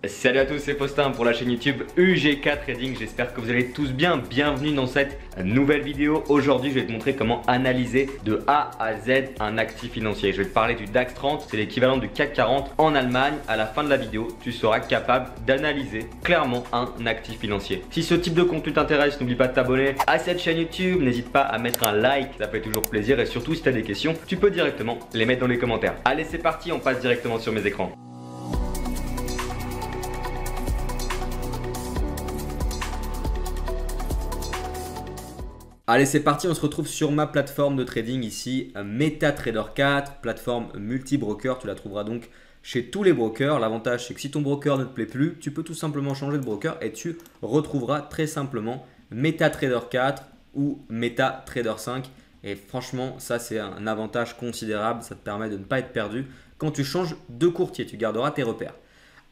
Salut à tous, c'est Faustin pour la chaîne YouTube UGK Trading. J'espère que vous allez tous bien. Bienvenue dans cette nouvelle vidéo. Aujourd'hui, je vais te montrer comment analyser de A à Z un actif financier. Je vais te parler du DAX 30, c'est l'équivalent du CAC 40 en Allemagne. À la fin de la vidéo, tu seras capable d'analyser clairement un actif financier. Si ce type de contenu t'intéresse, n'oublie pas de t'abonner à cette chaîne YouTube. N'hésite pas à mettre un like, ça fait toujours plaisir. Et surtout, si tu as des questions, tu peux directement les mettre dans les commentaires. Allez, c'est parti, on passe directement sur mes écrans. Allez, c'est parti, on se retrouve sur ma plateforme de trading ici, MetaTrader 4, plateforme multi-broker. Tu la trouveras donc chez tous les brokers. L'avantage, c'est que si ton broker ne te plaît plus, tu peux tout simplement changer de broker et tu retrouveras très simplement MetaTrader 4 ou MetaTrader 5. Et franchement, ça, c'est un avantage considérable. Ça te permet de ne pas être perdu. Quand tu changes de courtier, tu garderas tes repères.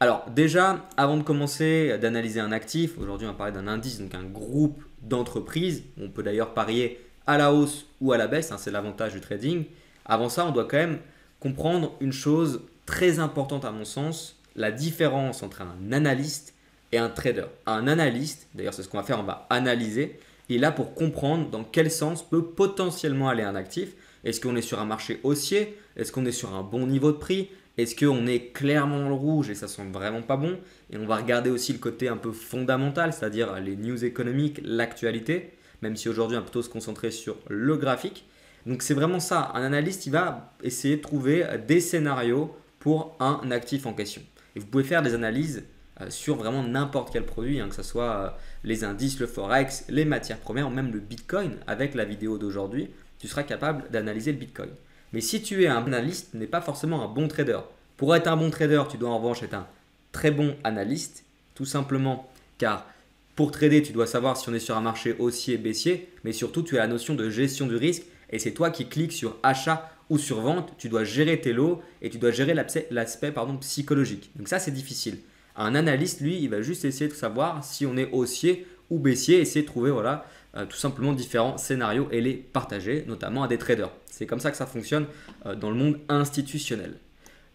Alors déjà, avant de commencer d'analyser un actif, aujourd'hui on va parler d'un indice, donc un groupe d'entreprises. On peut d'ailleurs parier à la hausse ou à la baisse, c'est l'avantage du trading. Avant ça, on doit quand même comprendre une chose très importante à mon sens, la différence entre un analyste et un trader. Un analyste, d'ailleurs c'est ce qu'on va faire, on va analyser, il est là pour comprendre dans quel sens peut potentiellement aller un actif. Est-ce qu'on est sur un marché haussier? Est-ce qu'on est sur un bon niveau de prix? Est-ce qu'on est clairement dans le rouge et ça sent vraiment pas bon? Et on va regarder aussi le côté un peu fondamental, c'est-à-dire les news économiques, l'actualité, même si aujourd'hui on va plutôt se concentrer sur le graphique. Donc c'est vraiment ça, un analyste il va essayer de trouver des scénarios pour un actif en question. Et vous pouvez faire des analyses sur vraiment n'importe quel produit, que ce soit les indices, le forex, les matières premières ou même le bitcoin. Avec la vidéo d'aujourd'hui, tu seras capable d'analyser le bitcoin. Mais si tu es un analyste, tu n'es pas forcément un bon trader. Pour être un bon trader, tu dois en revanche être un très bon analyste, tout simplement car pour trader, tu dois savoir si on est sur un marché haussier, baissier, mais surtout tu as la notion de gestion du risque et c'est toi qui cliques sur achat ou sur vente. Tu dois gérer tes lots et tu dois gérer l'aspect psychologique. Donc ça, c'est difficile. Un analyste, lui, il va juste essayer de savoir si on est haussier ou baissier, essayer de trouver tout simplement différents scénarios et les partager, notamment à des traders. C'est comme ça que ça fonctionne dans le monde institutionnel.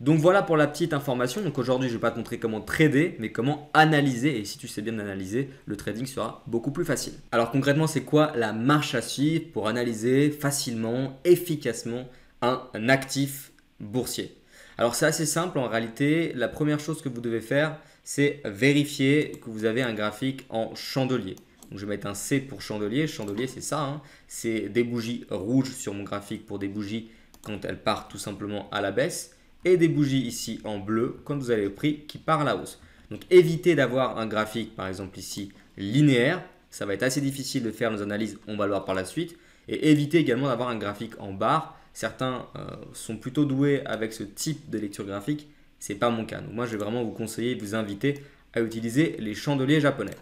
Donc voilà pour la petite information. Donc aujourd'hui, je ne vais pas te montrer comment trader, mais comment analyser. Et si tu sais bien analyser, le trading sera beaucoup plus facile. Alors concrètement, c'est quoi la marche à suivre pour analyser facilement, efficacement un actif boursier? Alors c'est assez simple en réalité. La première chose que vous devez faire, c'est vérifier que vous avez un graphique en chandelier. Donc, je vais mettre un C pour chandelier. Chandelier, c'est ça. C'est des bougies rouges sur mon graphique pour des bougies quand elles partent tout simplement à la baisse. Et des bougies ici en bleu quand vous avez le prix qui part à la hausse. Donc évitez d'avoir un graphique par exemple ici linéaire. Ça va être assez difficile de faire nos analyses, on va le voir par la suite. Et évitez également d'avoir un graphique en barre. Certains sont plutôt doués avec ce type de lecture graphique. Ce n'est pas mon cas. Donc moi, je vais vraiment vous conseiller, vous inviter à utiliser les chandeliers japonais.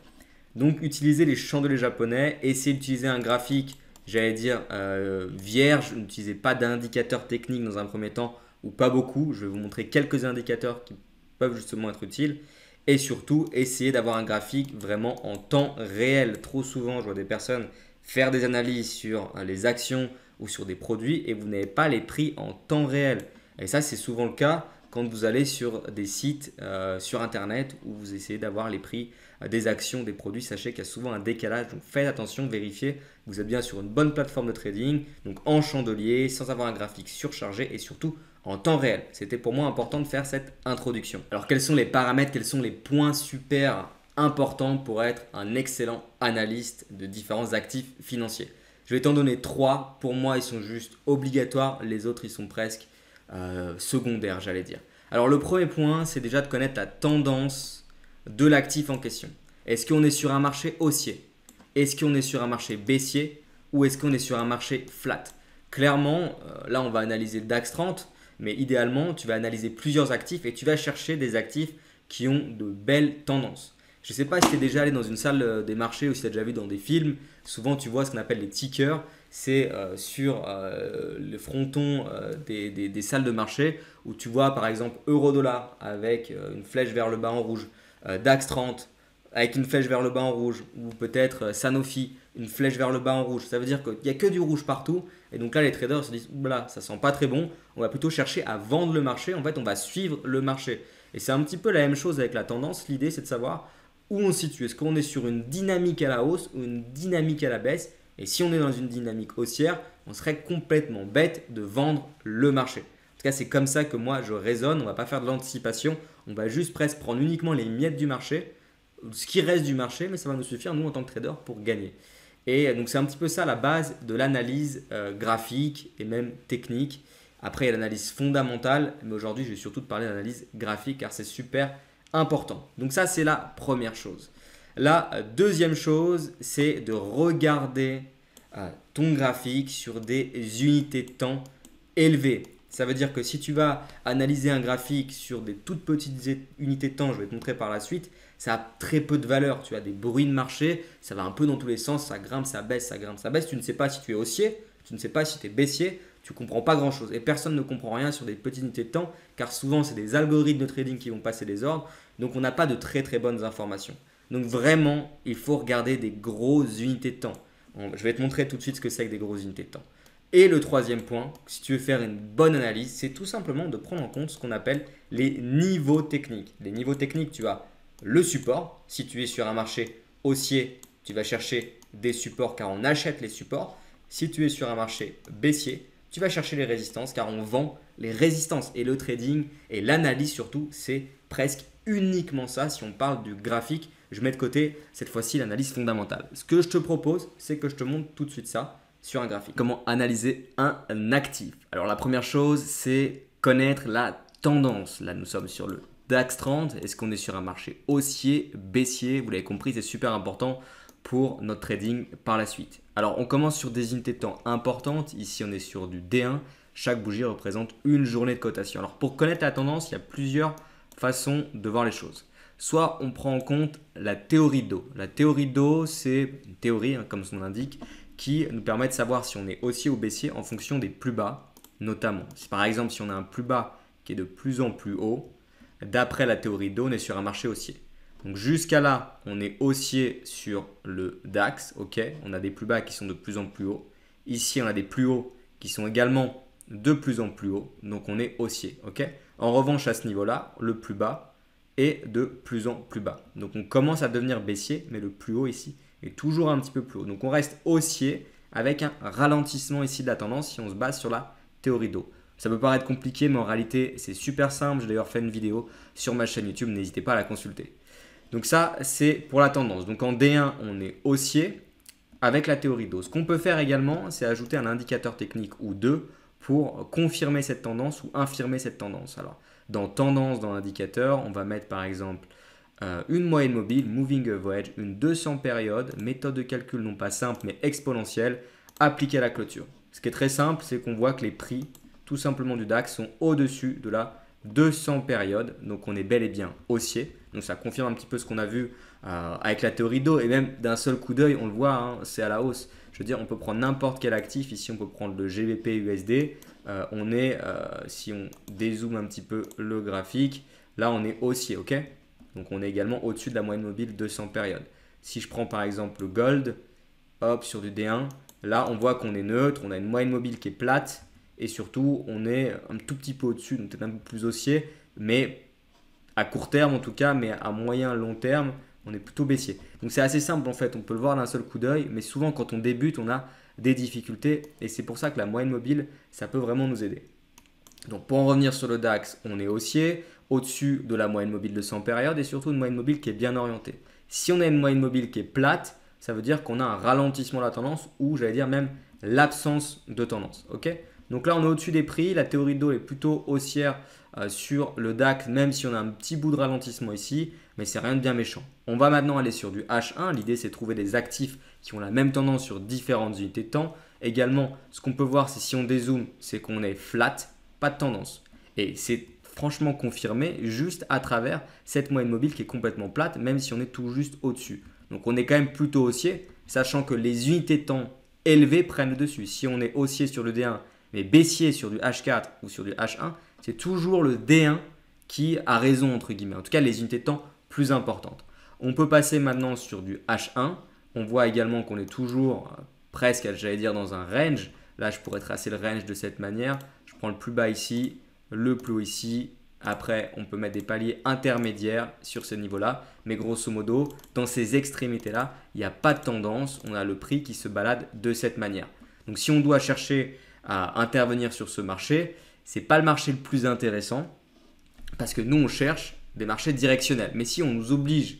Donc, utilisez les chandeliers japonais. Essayez d'utiliser un graphique, j'allais dire, vierge. N'utilisez pas d'indicateur technique dans un premier temps ou pas beaucoup. Je vais vous montrer quelques indicateurs qui peuvent justement être utiles. Et surtout, essayez d'avoir un graphique vraiment en temps réel. Trop souvent, je vois des personnes faire des analyses sur les actions ou sur des produits et vous n'avez pas les prix en temps réel. Et ça, c'est souvent le cas quand vous allez sur des sites sur Internet où vous essayez d'avoir les prix des actions, des produits. Sachez qu'il y a souvent un décalage, donc faites attention, vérifiez que vous êtes bien sur une bonne plateforme de trading, donc en chandelier, sans avoir un graphique surchargé et surtout en temps réel. C'était pour moi important de faire cette introduction. Alors quels sont les paramètres, quels sont les points super importants pour être un excellent analyste de différents actifs financiers? Je vais t'en donner 3. Pour moi, ils sont juste obligatoires. Les autres, ils sont presque secondaires, j'allais dire. Alors, le premier point, c'est déjà de connaître la tendance de l'actif en question. Est-ce qu'on est sur un marché haussier? Est-ce qu'on est sur un marché baissier? Ou est-ce qu'on est sur un marché flat? Clairement, là, on va analyser le DAX 30. Mais idéalement, tu vas analyser plusieurs actifs et tu vas chercher des actifs qui ont de belles tendances. Je ne sais pas si tu es déjà allé dans une salle des marchés ou si tu as déjà vu dans des films. Souvent, tu vois ce qu'on appelle les tickers. C'est sur le fronton des salles de marché où tu vois par exemple euro-dollar avec une flèche vers le bas en rouge, DAX 30 avec une flèche vers le bas en rouge ou peut-être Sanofi, une flèche vers le bas en rouge. Ça veut dire qu'il n'y a que du rouge partout. Et donc là, les traders se disent, oula, ça sent pas très bon. On va plutôt chercher à vendre le marché. En fait, on va suivre le marché. Et c'est un petit peu la même chose avec la tendance. L'idée, c'est de savoir où on se situe. Est-ce qu'on est sur une dynamique à la hausse ou une dynamique à la baisse? Et si on est dans une dynamique haussière, on serait complètement bête de vendre le marché. En tout cas, c'est comme ça que moi, je raisonne. On ne va pas faire de l'anticipation. On va juste presque prendre uniquement les miettes du marché, ce qui reste du marché, mais ça va nous suffire, nous, en tant que traders, pour gagner. Et donc, c'est un petit peu ça la base de l'analyse graphique et même technique. Après, il y a l'analyse fondamentale, mais aujourd'hui, je vais surtout te parler d'analyse graphique car c'est super important. Donc ça, c'est la première chose. La deuxième chose, c'est de regarder ton graphique sur des unités de temps élevées. Ça veut dire que si tu vas analyser un graphique sur des toutes petites unités de temps, je vais te montrer par la suite, ça a très peu de valeur. Tu as des bruits de marché, ça va un peu dans tous les sens, ça grimpe, ça baisse, ça grimpe, ça baisse. Tu ne sais pas si tu es haussier, tu ne sais pas si tu es baissier, tu ne comprends pas grand-chose. Et personne ne comprend rien sur des petites unités de temps, car souvent, c'est des algorithmes de trading qui vont passer des ordres. Donc, on n'a pas de très très bonnes informations. Donc, vraiment, il faut regarder des grosses unités de temps. Je vais te montrer tout de suite ce que c'est que des grosses unités de temps. Et le troisième point, si tu veux faire une bonne analyse, c'est tout simplement de prendre en compte ce qu'on appelle les niveaux techniques. Les niveaux techniques, tu as le support. Si tu es sur un marché haussier, tu vas chercher des supports car on achète les supports. Si tu es sur un marché baissier, tu vas chercher les résistances car on vend les résistances. Et le trading et l'analyse surtout, c'est presque uniquement ça. Si on parle du graphique, je mets de côté cette fois-ci l'analyse fondamentale. Ce que je te propose, c'est que je te montre tout de suite ça sur un graphique. Comment analyser un actif? Alors la première chose, c'est connaître la tendance. Là, nous sommes sur le DAX 30. Est-ce qu'on est sur un marché haussier, baissier? Vous l'avez compris, c'est super important pour notre trading par la suite. Alors, on commence sur des unités de temps importantes. Ici, on est sur du D1. Chaque bougie représente une journée de cotation. Alors, pour connaître la tendance, il y a plusieurs façons de voir les choses. Soit on prend en compte la théorie de dos. La théorie de dos, c'est une théorie, comme son nom l'indique, qui nous permet de savoir si on est haussier ou baissier en fonction des plus bas, notamment. Par exemple, si on a un plus bas qui est de plus en plus haut, d'après la théorie de dos, on est sur un marché haussier. Donc jusqu'à là, on est haussier sur le DAX, ok. On a des plus bas qui sont de plus en plus hauts. Ici, on a des plus hauts qui sont également de plus en plus hauts, donc on est haussier, ok. En revanche, à ce niveau-là, le plus bas est de plus en plus bas. Donc on commence à devenir baissier, mais le plus haut ici est toujours un petit peu plus haut. Donc on reste haussier avec un ralentissement ici de la tendance si on se base sur la théorie d'eau. Ça peut paraître compliqué, mais en réalité, c'est super simple. J'ai d'ailleurs fait une vidéo sur ma chaîne YouTube, n'hésitez pas à la consulter. Donc ça, c'est pour la tendance. Donc en D1, on est haussier avec la théorie d'eau. Ce qu'on peut faire également, c'est ajouter un indicateur technique ou deux pour confirmer cette tendance ou infirmer cette tendance. Alors, dans tendance, dans l'indicateur, on va mettre par exemple une moyenne mobile, moving average, une 200 période, méthode de calcul non pas simple mais exponentielle, appliquée à la clôture. Ce qui est très simple, c'est qu'on voit que les prix, tout simplement du DAX, sont au-dessus de la 200 période. Donc on est bel et bien haussier. Donc ça confirme un petit peu ce qu'on a vu avec la théorie d'eau. Et même d'un seul coup d'œil, on le voit, hein, c'est à la hausse. Je veux dire, on peut prendre n'importe quel actif. Ici, on peut prendre le GBP USD. Si on dézoome un petit peu le graphique, là on est haussier, ok. Donc on est également au-dessus de la moyenne mobile 200 périodes. Si je prends par exemple le gold, hop, sur du D1, là on voit qu'on est neutre, on a une moyenne mobile qui est plate et surtout on est un tout petit peu au-dessus, donc peut-être un peu plus haussier, mais à court terme en tout cas, mais à moyen long terme, on est plutôt baissier. Donc c'est assez simple en fait, on peut le voir d'un seul coup d'œil, mais souvent quand on débute, on a des difficultés et c'est pour ça que la moyenne mobile, ça peut vraiment nous aider. Donc pour en revenir sur le DAX, on est haussier, au-dessus de la moyenne mobile de 100 périodes et surtout une moyenne mobile qui est bien orientée. Si on a une moyenne mobile qui est plate, ça veut dire qu'on a un ralentissement de la tendance ou j'allais dire même l'absence de tendance. Okay, donc là, on est au-dessus des prix. La théorie de dos est plutôt haussière sur le DAX, même si on a un petit bout de ralentissement ici, mais c'est rien de bien méchant. On va maintenant aller sur du H1. L'idée, c'est de trouver des actifs qui ont la même tendance sur différentes unités de temps. Également, ce qu'on peut voir, c'est si on dézoome, c'est qu'on est flat, pas de tendance. Et c'est franchement confirmé juste à travers cette moyenne mobile qui est complètement plate, même si on est tout juste au-dessus. Donc on est quand même plutôt haussier, sachant que les unités de temps élevées prennent le dessus. Si on est haussier sur le D1, mais baissier sur du H4 ou sur du H1, c'est toujours le D1 qui a raison, entre guillemets. En tout cas, les unités de temps plus importantes. On peut passer maintenant sur du H1. On voit également qu'on est toujours presque, j'allais dire, dans un range. Là, je pourrais tracer le range de cette manière. Je prends le plus bas ici, le plus haut ici Après, on peut mettre des paliers intermédiaires sur ce niveau-là. Mais grosso modo, dans ces extrémités-là, il n'y a pas de tendance. On a le prix qui se balade de cette manière. Donc si on doit chercher à intervenir sur ce marché, ce n'est pas le marché le plus intéressant parce que nous, on cherche des marchés directionnels. Mais si on nous oblige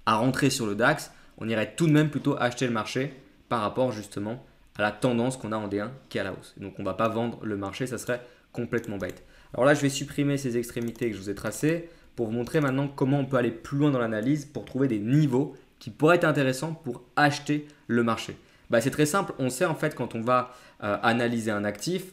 à rentrer sur le DAX, on irait tout de même plutôt acheter le marché par rapport justement à la tendance qu'on a en D1 qui est à la hausse. Donc on ne va pas vendre le marché, ça serait complètement bête. Alors là, je vais supprimer ces extrémités que je vous ai tracées pour vous montrer maintenant comment on peut aller plus loin dans l'analyse pour trouver des niveaux qui pourraient être intéressants pour acheter le marché. C'est très simple, on sait en fait quand on va analyser un actif,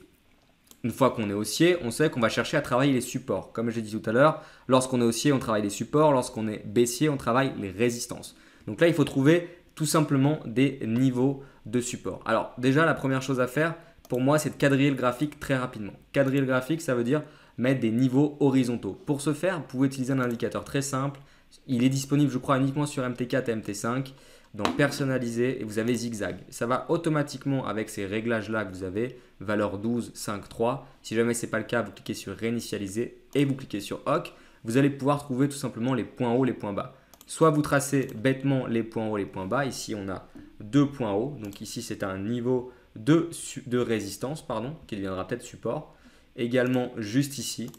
une fois qu'on est haussier, on sait qu'on va chercher à travailler les supports. Comme j'ai dit tout à l'heure, lorsqu'on est haussier, on travaille les supports, lorsqu'on est baissier, on travaille les résistances. Donc là, il faut trouver tout simplement des niveaux de support. Alors déjà, la première chose à faire, pour moi, c'est de quadriller le graphique très rapidement. Quadriller le graphique, ça veut dire mettre des niveaux horizontaux. Pour ce faire, vous pouvez utiliser un indicateur très simple. Il est disponible, je crois, uniquement sur MT4 et MT5. Dans personnaliser, et vous avez zigzag. Ça va automatiquement avec ces réglages-là que vous avez, valeur 12, 5, 3. Si jamais ce n'est pas le cas, vous cliquez sur réinitialiser et vous cliquez sur OK. Vous allez pouvoir trouver tout simplement les points hauts, les points bas. Soit vous tracez bêtement les points hauts, les points bas. Ici, on a 2 points hauts. Donc ici, c'est un niveau de résistance, qui deviendra peut-être support. Également juste ici.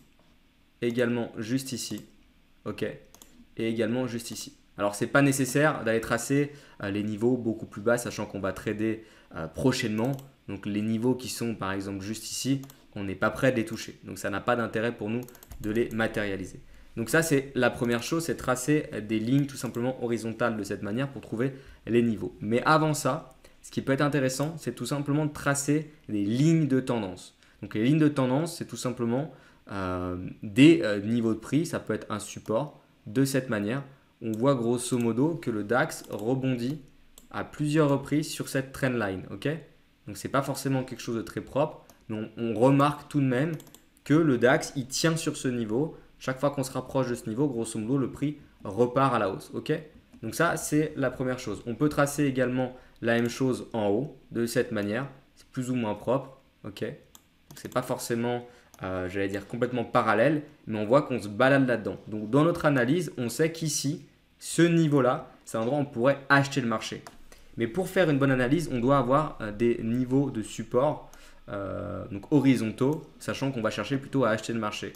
Également juste ici. OK. Et également juste ici. Alors, ce n'est pas nécessaire d'aller tracer les niveaux beaucoup plus bas, sachant qu'on va trader prochainement. Donc, les niveaux qui sont par exemple juste ici, on n'est pas prêt de les toucher. Donc, ça n'a pas d'intérêt pour nous de les matérialiser. Donc, ça, c'est la première chose, c'est tracer des lignes tout simplement horizontales de cette manière pour trouver les niveaux. Mais avant ça, ce qui peut être intéressant, c'est tout simplement de tracer des lignes de tendance. Donc, les lignes de tendance, c'est tout simplement des niveaux de prix. Ça peut être un support de cette manière. On voit grosso modo que le DAX rebondit à plusieurs reprises sur cette trendline. Okay, donc, ce n'est pas forcément quelque chose de très propre, mais on remarque tout de même que le DAX il tient sur ce niveau. Chaque fois qu'on se rapproche de ce niveau, grosso modo, le prix repart à la hausse. Okay, donc, ça, c'est la première chose. On peut tracer également la même chose en haut de cette manière. C'est plus ou moins propre. Okay, ce n'est pas forcément, j'allais dire, complètement parallèle, mais on voit qu'on se balade là-dedans. Donc, dans notre analyse, on sait qu'ici, ce niveau-là, c'est un endroit où on pourrait acheter le marché. Mais pour faire une bonne analyse, on doit avoir des niveaux de support donc horizontaux, sachant qu'on va chercher plutôt à acheter le marché.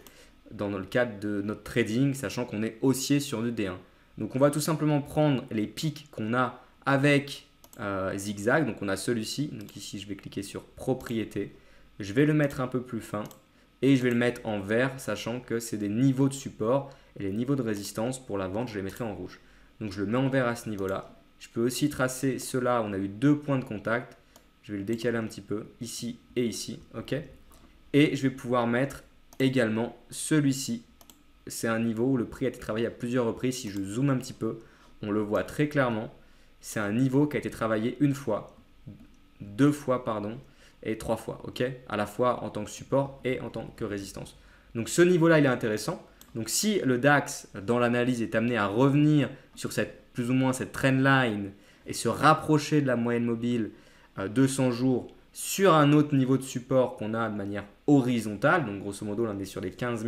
Dans le cadre de notre trading, sachant qu'on est haussier sur le D1. Donc, on va tout simplement prendre les pics qu'on a avec zigzag. Donc, on a celui-ci. Donc, ici, je vais cliquer sur propriété. Je vais le mettre un peu plus fin et je vais le mettre en vert, sachant que c'est des niveaux de support et les niveaux de résistance pour la vente, je les mettrai en rouge. Donc, je le mets en vert à ce niveau-là. Je peux aussi tracer cela. On a eu 2 points de contact. Je vais le décaler un petit peu ici et ici. OK. Et je vais pouvoir mettre également celui-ci. C'est un niveau où le prix a été travaillé à plusieurs reprises. Si je zoome un petit peu, on le voit très clairement. C'est un niveau qui a été travaillé une fois, 2 fois, pardon, et 3 fois. OK, à la fois en tant que support et en tant que résistance. Donc, ce niveau-là, il est intéressant. Donc, si le DAX, dans l'analyse, est amené à revenir sur plus ou moins cette trendline et se rapprocher de la moyenne mobile 200 jours sur un autre niveau de support qu'on a de manière horizontale, donc grosso modo, là, on est sur les 15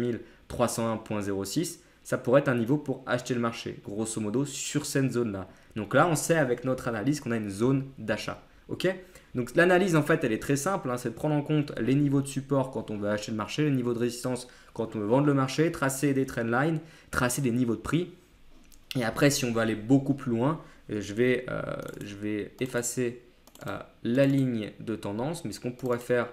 301.06, ça pourrait être un niveau pour acheter le marché, grosso modo, sur cette zone-là. Donc là, on sait avec notre analyse qu'on a une zone d'achat. OK, donc l'analyse, en fait, elle est très simple, c'est de prendre en compte les niveaux de support quand on veut acheter le marché, les niveaux de résistance quand on veut vendre le marché, tracer des trendlines, tracer des niveaux de prix. Et après, si on veut aller beaucoup plus loin, je vais effacer la ligne de tendance. Mais ce qu'on pourrait faire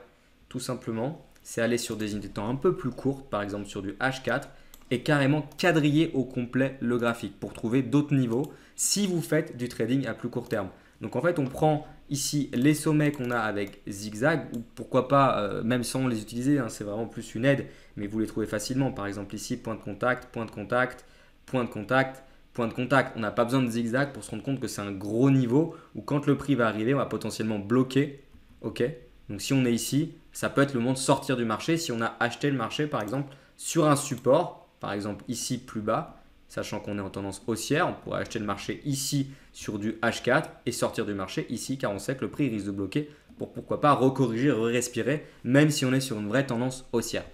tout simplement, c'est aller sur des unités de temps un peu plus courtes, par exemple sur du H4, et carrément quadriller au complet le graphique pour trouver d'autres niveaux si vous faites du trading à plus court terme. Donc en fait, on prend ici les sommets qu'on a avec zigzag, ou pourquoi pas, même sans les utiliser, c'est vraiment plus une aide, mais vous les trouvez facilement. Par exemple ici, point de contact, point de contact, point de contact, point de contact. On n'a pas besoin de zigzag pour se rendre compte que c'est un gros niveau où quand le prix va arriver, on va potentiellement bloquer. OK, donc si on est ici, ça peut être le moment de sortir du marché. Si on a acheté le marché, par exemple, sur un support, par exemple ici plus bas, sachant qu'on est en tendance haussière, on pourrait acheter le marché ici sur du H4 et sortir du marché ici car on sait que le prix risque de bloquer pour pourquoi pas recorriger, respirer, même si on est sur une vraie tendance haussière.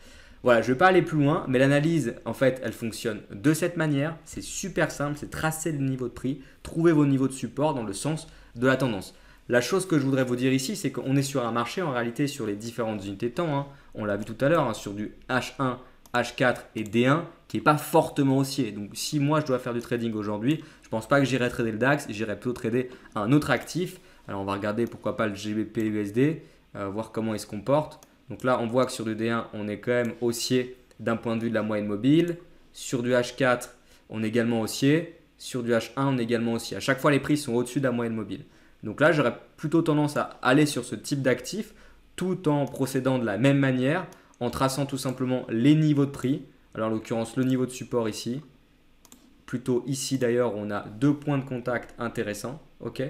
Voilà, je ne vais pas aller plus loin, mais l'analyse, en fait, elle fonctionne de cette manière. C'est super simple, c'est tracer le niveau de prix, trouver vos niveaux de support dans le sens de la tendance. La chose que je voudrais vous dire ici, c'est qu'on est sur un marché, en réalité, sur les différentes unités de temps, hein. On l'a vu tout à l'heure, hein, sur du H1, H4 et D1, qui n'est pas fortement haussier. Donc, si moi, je dois faire du trading aujourd'hui, je ne pense pas que j'irai trader le DAX, j'irai plutôt trader un autre actif. Alors, on va regarder pourquoi pas le GBP USD, voir comment il se comporte. Donc là, on voit que sur du D1, on est quand même haussier d'un point de vue de la moyenne mobile. Sur du H4, on est également haussier. Sur du H1, on est également haussier. À chaque fois, les prix sont au-dessus de la moyenne mobile. Donc là, j'aurais plutôt tendance à aller sur ce type d'actif tout en procédant de la même manière, en traçant tout simplement les niveaux de prix. Alors en l'occurrence, le niveau de support ici. Plutôt ici d'ailleurs, on a 2 points de contact intéressants. Ok.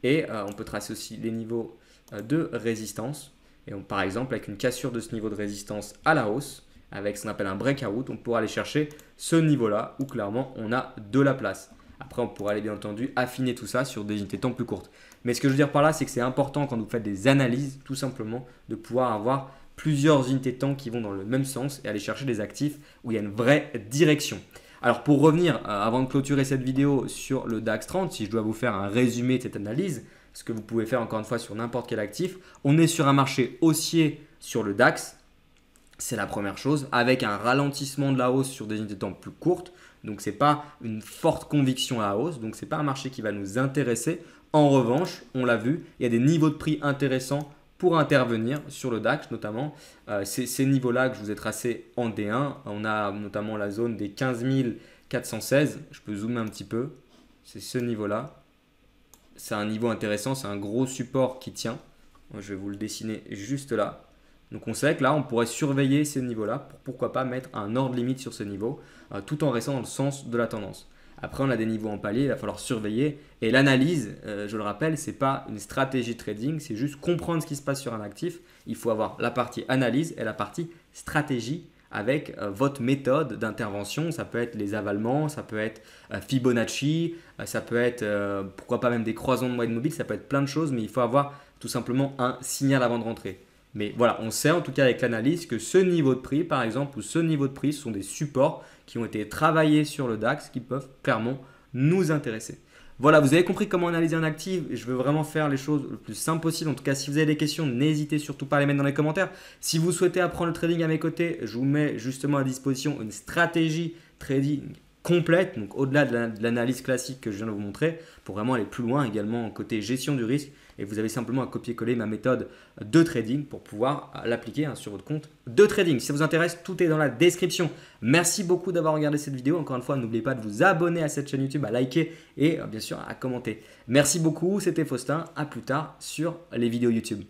Et on peut tracer aussi les niveaux de résistance. Et par exemple, avec une cassure de ce niveau de résistance à la hausse, avec ce qu'on appelle un breakout, on pourra aller chercher ce niveau-là où clairement on a de la place. Après, on pourra aller bien entendu affiner tout ça sur des unités de temps plus courtes. Mais ce que je veux dire par là, c'est que c'est important quand vous faites des analyses, tout simplement, de pouvoir avoir plusieurs unités de temps qui vont dans le même sens et aller chercher des actifs où il y a une vraie direction. Alors pour revenir, avant de clôturer cette vidéo sur le DAX 30, si je dois vous faire un résumé de cette analyse, ce que vous pouvez faire encore une fois sur n'importe quel actif, on est sur un marché haussier sur le DAX, c'est la première chose, avec un ralentissement de la hausse sur des unités de temps plus courtes. Donc ce n'est pas une forte conviction à la hausse, donc ce n'est pas un marché qui va nous intéresser. En revanche, on l'a vu, il y a des niveaux de prix intéressants pour intervenir sur le DAX notamment. Ces niveaux-là que je vous ai tracés en D1, on a notamment la zone des 15 416, je peux zoomer un petit peu, c'est ce niveau-là. C'est un niveau intéressant, c'est un gros support qui tient. Je vais vous le dessiner juste là. Donc on sait que là, on pourrait surveiller ces niveaux-là pour pourquoi pas mettre un ordre limite sur ce niveau tout en restant dans le sens de la tendance. Après, on a des niveaux en palier, il va falloir surveiller. Et l'analyse, je le rappelle, ce n'est pas une stratégie trading, c'est juste comprendre ce qui se passe sur un actif. Il faut avoir la partie analyse et la partie stratégie avec votre méthode d'intervention. Ça peut être les avalements, ça peut être Fibonacci, ça peut être pourquoi pas même des croisons de moyenne mobile, ça peut être plein de choses, mais il faut avoir tout simplement un signal avant de rentrer. Mais voilà, on sait en tout cas avec l'analyse que ce niveau de prix, par exemple, ou ce niveau de prix sont des supports qui ont été travaillés sur le DAX qui peuvent clairement nous intéresser. Voilà, vous avez compris comment analyser un actif. Je veux vraiment faire les choses le plus simple possible. En tout cas, si vous avez des questions, n'hésitez surtout pas à les mettre dans les commentaires. Si vous souhaitez apprendre le trading à mes côtés, je vous mets justement à disposition une stratégie trading complète, donc au-delà de l'analyse classique que je viens de vous montrer, pour vraiment aller plus loin également côté gestion du risque. Et vous avez simplement à copier-coller ma méthode de trading pour pouvoir l'appliquer sur votre compte de trading. Si ça vous intéresse, tout est dans la description. Merci beaucoup d'avoir regardé cette vidéo. Encore une fois, n'oubliez pas de vous abonner à cette chaîne YouTube, à liker et bien sûr à commenter. Merci beaucoup, c'était Faustin. À plus tard sur les vidéos YouTube.